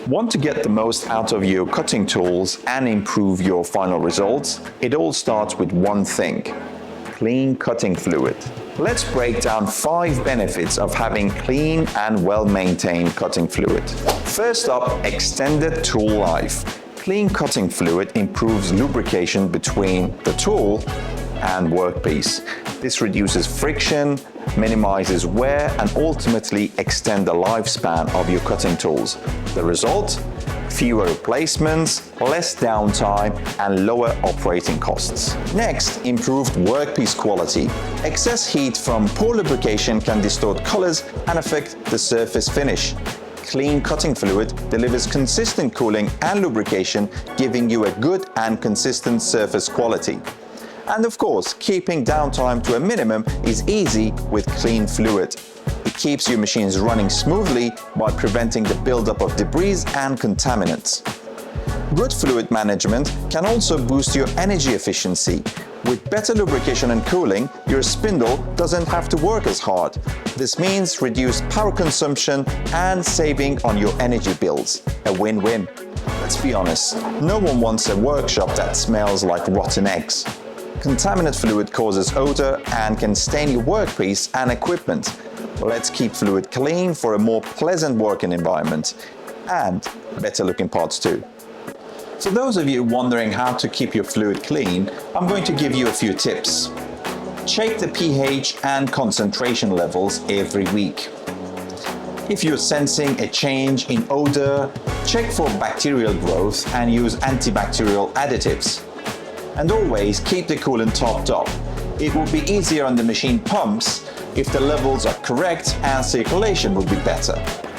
Want to get the most out of your cutting tools and improve your final results? It all starts with one thing: clean cutting fluid. Let's break down 5 benefits of having clean and well-maintained cutting fluid. First up, extended tool life. Clean cutting fluid improves lubrication between the tool and workpiece. This reduces friction, minimizes wear, and ultimately extends the lifespan of your cutting tools. The result? Fewer replacements, less downtime, and lower operating costs. Next, improved workpiece quality. Excess heat from poor lubrication can distort colors and affect the surface finish. Clean cutting fluid delivers consistent cooling and lubrication, giving you a good and consistent surface quality. And of course, keeping downtime to a minimum is easy with clean fluid. It keeps your machines running smoothly by preventing the buildup of debris and contaminants. Good fluid management can also boost your energy efficiency. With better lubrication and cooling, your spindle doesn't have to work as hard. This means reduced power consumption and saving on your energy bills. A win-win. Let's be honest, no one wants a workshop that smells like rotten eggs. Contaminant fluid causes odor and can stain your workpiece and equipment. Let's keep fluid clean for a more pleasant working environment and better looking parts too. For those of you wondering how to keep your fluid clean, I'm going to give you a few tips. Check the pH and concentration levels every week. If you're sensing a change in odor, check for bacterial growth and use antibacterial additives. And always keep the coolant topped up. It will be easier on the machine pumps if the levels are correct and circulation will be better.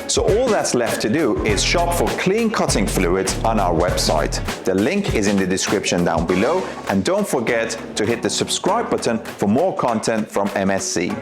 So all that's left to do is shop for clean cutting fluid on our website. The link is in the description down below, and don't forget to hit the subscribe button for more content from MSC.